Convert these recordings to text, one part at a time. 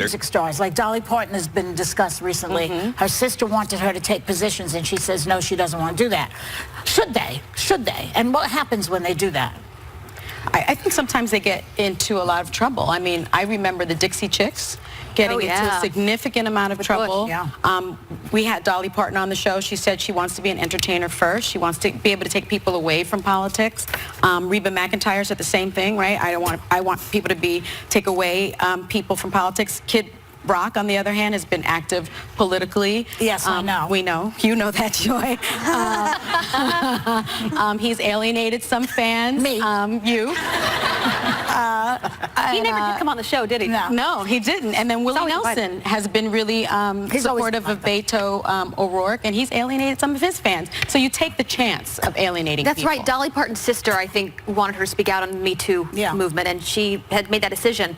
music stars. Like Dolly Parton has been discussed recently. Her sister wanted her to take positions, and she says no, she doesn't want to do that. Should they? Should they? And what happens when they do that? I think sometimes they get into a lot of trouble. I mean, I remember the Dixie Chicks getting into a significant amount of trouble. We had Dolly Parton on the show. She said she wants to be an entertainer first. She wants to be able to take people away from politics. Reba McEntire said the same thing, right? I want people to take away people from politics. Kid Rock, on the other hand, has been active politically. Yes, I know. We know. You know that, Joy. He's alienated some fans. Me. You. He never did come on the show, did he? No, he didn't. And then Willie Nelson has been really supportive of Beto O'Rourke, and he's alienated some of his fans. So you take the chance of alienating people. That's right. Dolly Parton's sister, I think, wanted her to speak out on the Me Too movement, and she had made that decision.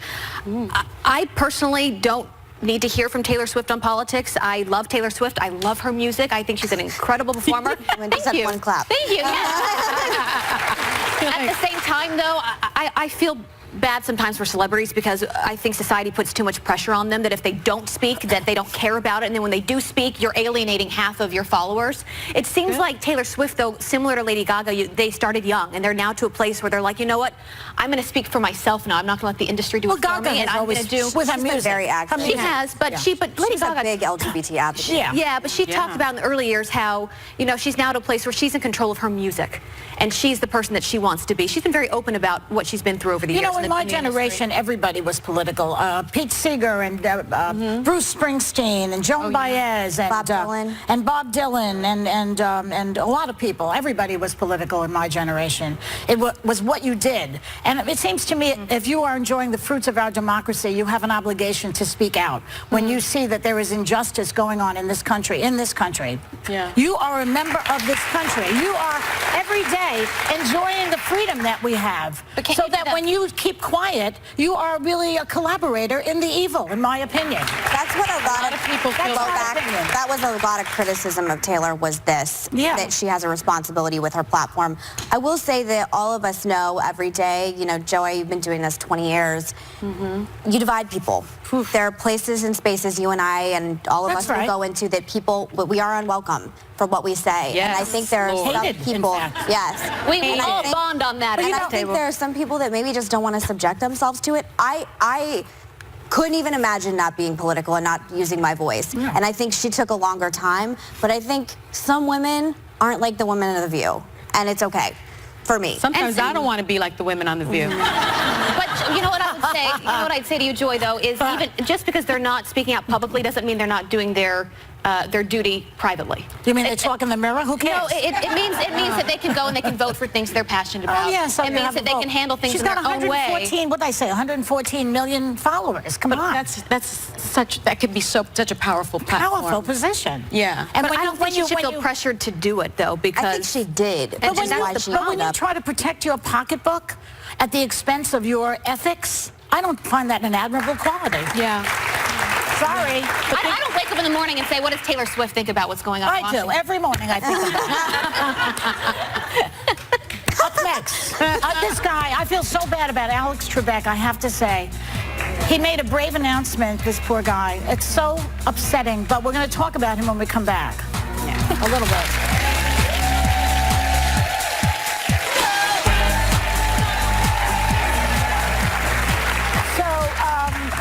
I personally don't need to hear from Taylor Swift on politics. I love Taylor Swift. I love her music. I think she's an incredible performer. Thank you. One clap. Thank you. At the same time, though, I feel bad sometimes for celebrities because I think society puts too much pressure on them that if they don't speak, that they don't care about it, and then when they do speak, you're alienating half of your followers. It seems like Taylor Swift, though, similar to Lady Gaga, they started young, and they're now to a place where they're like, you know what, I'm going to speak for myself now. I'm not going to let the industry do it for me, and I'm going to do with her music. Very active. She has, but Lady Gaga, a big LGBT advocate. Yeah, but she talked about in the early years how, you know, she's now at a place where she's in control of her music, and she's the person that she wants to be. She's been very open about what she's been through over the years. You know, in my generation, everybody was political. Pete Seeger and Bruce Springsteen and Joan Baez and Bob Dylan and a lot of people. Everybody was political in my generation. It was what you did. And it seems to me, if you are enjoying the fruits of our democracy, you have an obligation to speak out when you see that there is injustice going on in this country. You are a member of this country. You are every day enjoying the freedom that we have. So that when you keep quiet, you are really a collaborator in the evil, in my opinion. That's what a lot of people feel back. That was a lot of criticism of Taylor, was this, that she has a responsibility with her platform. I will say that all of us know every day, you know, Joey, you've been doing this 20 years, you divide people. There are places and spaces you and I and all of us will go into that we are unwelcome for what we say. And I think there are some people, we all bond on that. And I think there are some people that maybe just don't want to subject themselves to it. I couldn't even imagine not being political and not using my voice. And I think she took a longer time, but I think some women aren't like the women of The View, and it's okay for me. Sometimes I don't want to be like the women on The View. But you know what I would say? You know what I'd say to you, Joy, though, is even just because they're not speaking out publicly doesn't mean they're not doing their duty privately. You mean they talk in the mirror? Who cares? No, it means that they can go and they can vote for things they're passionate about. Oh, yeah, so it means that they can handle things in their own way. She's got 114, what did I say, 114 million followers. Come on. That could be such a powerful platform. Powerful position. Yeah. And I don't think she should feel pressured to do it, though, because I think she did. But when you try to protect your pocketbook at the expense of your ethics, I don't find that an admirable quality. Yeah. Sorry. I don't wake up in the morning and say, what does Taylor Swift think about what's going on in Washington? I do. Every morning I think about it. Up next, this guy, I feel so bad about Alex Trebek, I have to say. He made a brave announcement, this poor guy. It's so upsetting, but we're going to talk about him when we come back. Yeah, a little bit.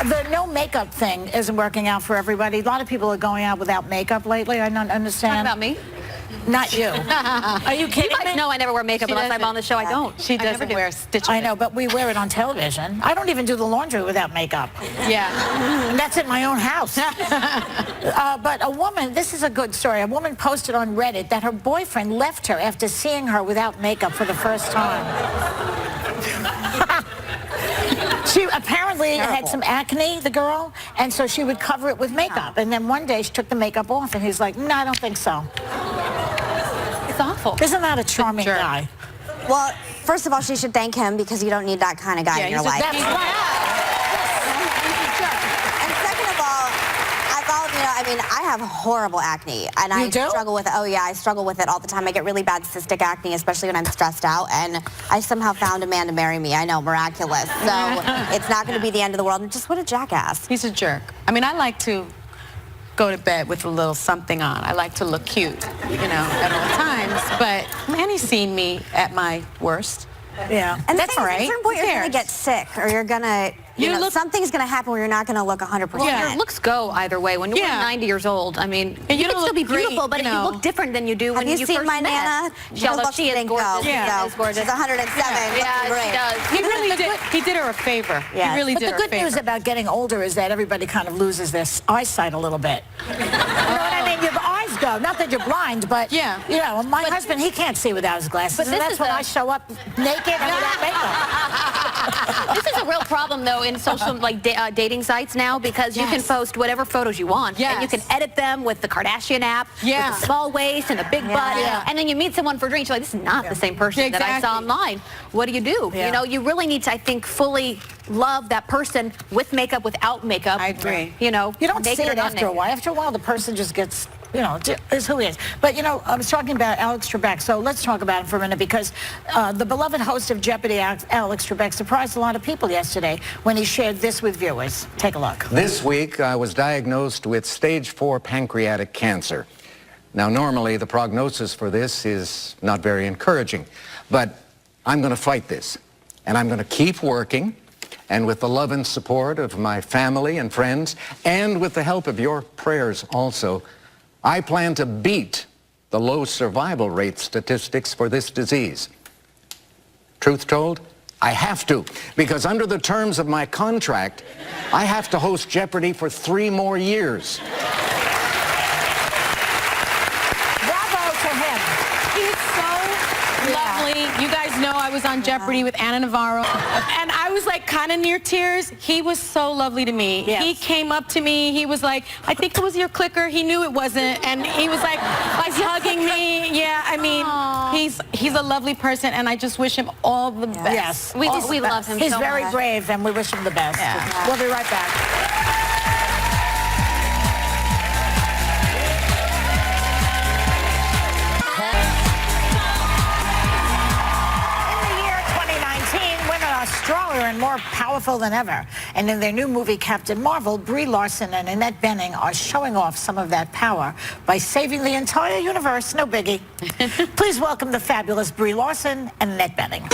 The no makeup thing isn't working out for everybody. A lot of people are going out without makeup lately. I don't understand. Talking about me? Not you. Are you kidding me? No, I never wear makeup unless I'm on the show. I don't. She doesn't wear stitches. I know, but we wear it on television. I don't even do the laundry without makeup. Yeah. And that's in my own house. But a woman, this is a good story. A woman posted on Reddit that her boyfriend left her after seeing her without makeup for the first time. She apparently had some acne, the girl, and so she would cover it with makeup. And then one day she took the makeup off, and he's like, no, I don't think so. It's awful. Isn't that a charming guy? Well, first of all, she should thank him because you don't need that kind of guy in your life. That's right. And second of all, I thought, you know, I mean, I have horrible acne, and I struggle with it. Oh yeah, I struggle with it all the time. I get really bad cystic acne, especially when I'm stressed out, and I somehow found a man to marry me. I know, miraculous. So it's not going to be the end of the world. And just what a jackass. He's a jerk. I mean, I like to go to bed with a little something on. I like to look cute, you know, at all times. But man, he's seen me at my worst. Yeah, and that's all right. At a certain point, you're going to get sick, or you're going to, you know, something's going to happen where you're not going to look 100%. Well, your looks go either way. When you're 90 years old, I mean, you can still be beautiful, but you look different than you do when you first met. Have you seen my Nana? Although she is gorgeous. Yeah, she's 107. Yeah, she does. He really did. He did her a favor. Yeah. He really did her a favor. But the good news about getting older is that everybody kind of loses their eyesight a little bit. You know what I mean? Your eyes go. Not that you're blind, but you know, my husband, he can't see without his glasses. But that's when I show up naked and without makeup. This is a real problem, though, in social dating sites now, because you can post whatever photos you want, and you can edit them with the Kardashian app, with the small waist and the big butt, and then you meet someone for drinks. You're like, this is not the same person that I saw online. What do? You know, you really need to, I think, fully love that person with makeup, without makeup. I agree. You know, you don't see it after a while. After a while, the person just gets, you know, is who he is. But, you know, I was talking about Alex Trebek, so let's talk about him for a minute, because the beloved host of Jeopardy, Alex Trebek, surprised a lot of people yesterday when he shared this with viewers. Take a look. This week, I was diagnosed with stage 4 pancreatic cancer. Now, normally, the prognosis for this is not very encouraging, but I'm going to fight this, and I'm going to keep working, and with the love and support of my family and friends, and with the help of your prayers also, I plan to beat the low survival rate statistics for this disease. Truth told, I have to, because under the terms of my contract, I have to host Jeopardy for 3 more years. Bravo to him. He's so lovely. You guys know I was on Jeopardy with Anna Navarro, and I was like kind of near tears. He was so lovely to me. He came up to me. He was like, I think it was your clicker. He knew it wasn't, and he was like hugging me. Yeah, I mean, he's a lovely person, and I just wish him all the best. Yes, we love him. He's so very much. brave, and we wish him the best. Yeah. We'll be right back. Stronger and more powerful than ever. And in their new movie, Captain Marvel, Brie Larson and Annette are showing off some of that power by saving the entire universe. No biggie. Please welcome the fabulous Brie Larson and Annette Bening.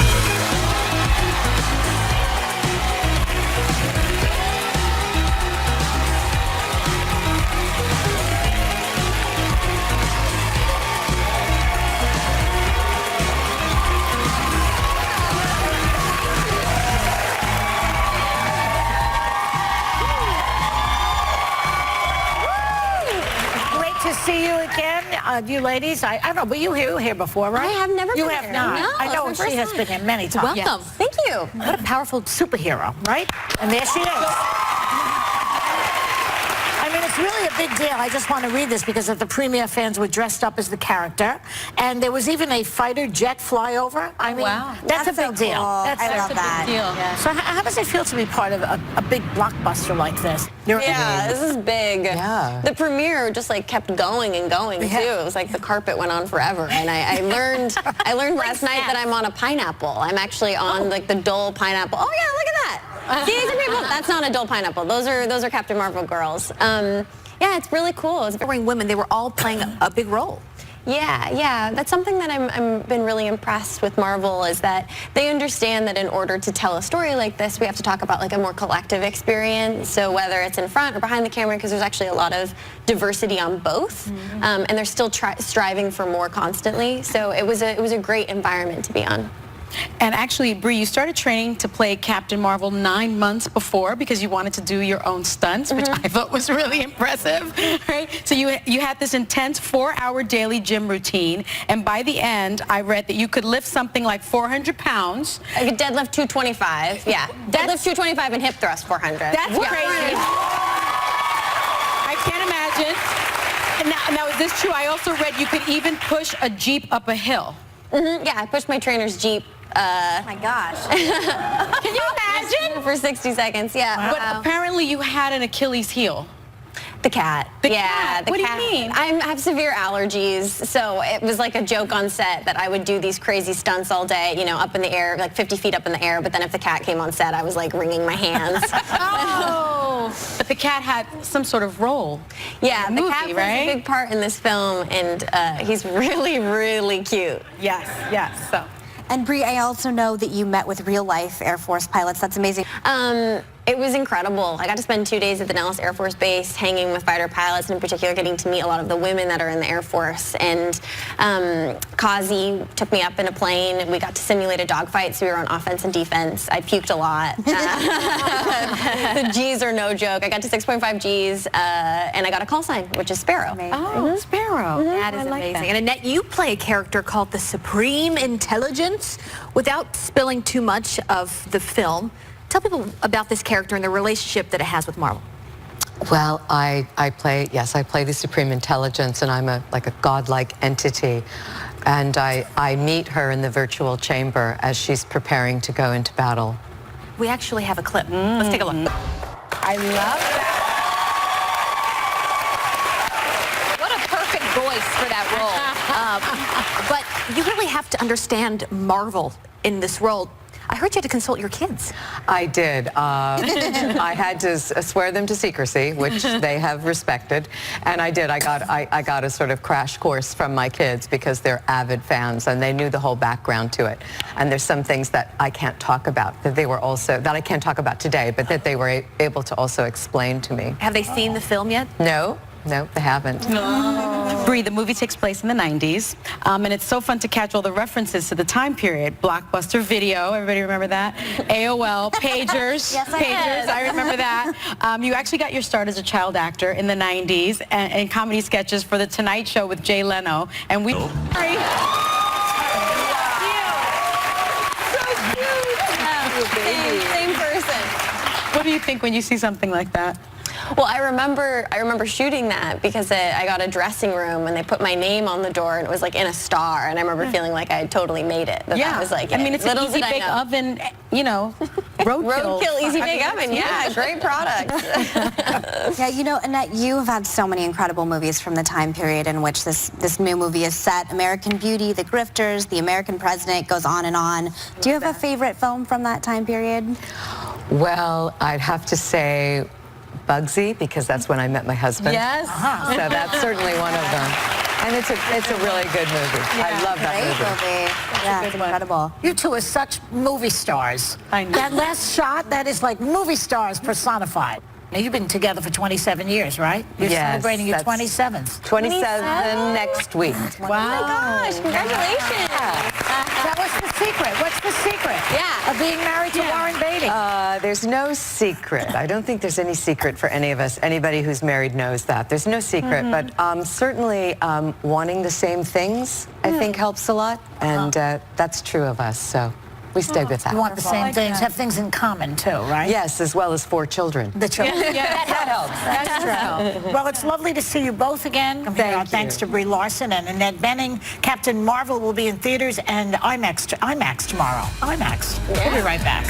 See you again, you ladies. I don't know, but you were here before, right? I have never been here. You have not. No, I know she has been here many times. Welcome. Thank you. What a powerful superhero, right? And there she is. I mean, it's really a big deal. I just want to read this because of the premiere fans were dressed up as the character. And there was even a fighter jet flyover. I mean, that's a big deal. I love that. Big deal. So how does it feel to be part of a big blockbuster like this? Yeah, this is big. Yeah. The premiere just like kept going and going too. It was like the carpet went on forever. And I learned last night that I'm on a pineapple. I'm actually on like the Dole pineapple. Oh yeah, look at that. See, these are people. That's not a Dole pineapple. Those are Captain Marvel girls. Yeah, it's really cool. It's women, they were all playing a big role. Yeah. That's something that I've been really impressed with Marvel, is that they understand that in order to tell a story like this, we have to talk about like a more collective experience. So whether it's in front or behind the camera, because there's actually a lot of diversity on both, and they're still striving for more constantly. So it was a great environment to be on. And actually, Brie, you started training to play Captain Marvel 9 months before because you wanted to do your own stunts, which I thought was really impressive, right? So you had this intense 4-hour daily gym routine, and by the end, I read that you could lift something like 400 pounds. I could deadlift 225, yeah. Deadlift 225 and hip thrust 400. That's crazy. I can't imagine. And now, is this true? I also read you could even push a Jeep up a hill. Yeah, I pushed my trainer's Jeep. Oh my gosh. Can you imagine? For 60 seconds, yeah. But apparently you had an Achilles heel. The cat. The yeah, cat? The What cat. do you mean? I have severe allergies, so it was like a joke on set that I would do these crazy stunts all day, you know, up in the air, like 50 feet up in the air, but then if the cat came on set, I was like wringing my hands. Oh, but the cat had some sort of role. Yeah, in the the movie, cat plays right? a big part in this film, and he's really, really cute. Yes, yes. So. And Brie, I also know that you met with real-life Air Force pilots. That's amazing. It was incredible. I got to spend 2 days at the Nellis Air Force Base hanging with fighter pilots, and in particular getting to meet a lot of the women that are in the Air Force. And Kazi took me up in a plane. We got to simulate a dogfight, so we were on offense and defense. I puked a lot. The G's are no joke. I got to 6.5 G's, and I got a call sign, which is Sparrow. Oh, Sparrow. That is amazing. And Annette, you play a character called the Supreme Intelligence. Without spilling too much of the film, tell people about this character and the relationship that it has with Marvel. Well, I play the Supreme Intelligence, and I'm like a godlike entity. And I meet her in the virtual chamber as she's preparing to go into battle. We actually have a clip. Let's take a look. I love that. What a perfect voice for that role. But you really have to understand Marvel in this role. I heard you had to consult your kids. I did. I had to swear them to secrecy, which they have respected, and I did. I got a sort of crash course from my kids because they're avid fans and they knew the whole background to it. And there's some things that I can't talk about that I can't talk about today, but that they were able to also explain to me. Have they seen the film yet? No, they haven't. Brie, the movie takes place in the 90s, and it's so fun to catch all the references to the time period. Blockbuster Video, everybody remember that? AOL, pagers, Yes, I pagers, did. I remember that. You actually got your start as a child actor in the 90s and comedy sketches for The Tonight Show with Jay Leno, and we... Same person. What do you think when you see something like that? Well, I remember shooting that because I got a dressing room and they put my name on the door and it was like in a star, and I remember feeling like I had totally made it. That was like, I mean, it's an easy bake oven, you know, roadkill easy bake oven. Yeah, great product. Yeah, you know, Annette, you have had so many incredible movies from the time period in which this new movie is set. American Beauty, The Grifters, The American President, goes on and on. Do you have a favorite film from that time period? Well, I'd have to say Bugsy, because that's when I met my husband. Yes. So that's certainly one of them. And it's a really good movie. I love that movie. Yeah, it's incredible. You two are such movie stars. I know. That last shot, that is like movie stars personified. Now, you've been together for 27 years, right? You're celebrating your 27th. 27 next week. Wow. Oh my gosh, congratulations. That was the secret. What's the secret? Yeah. Of being married to Warren Beatty. There's no secret. I don't think there's any secret for any of us. Anybody who's married knows that. There's no secret, but certainly wanting the same things, I think, helps a lot, and that's true of us, so we stay with that. You want the same things, have things in common too, right? Yes, as well as 4 children. The children. Yeah, that helps. That's true. Well, it's lovely to see you both again. Thanks to Brie Larson and Annette Bening. Captain Marvel will be in theaters and IMAX tomorrow. IMAX. We'll be right back.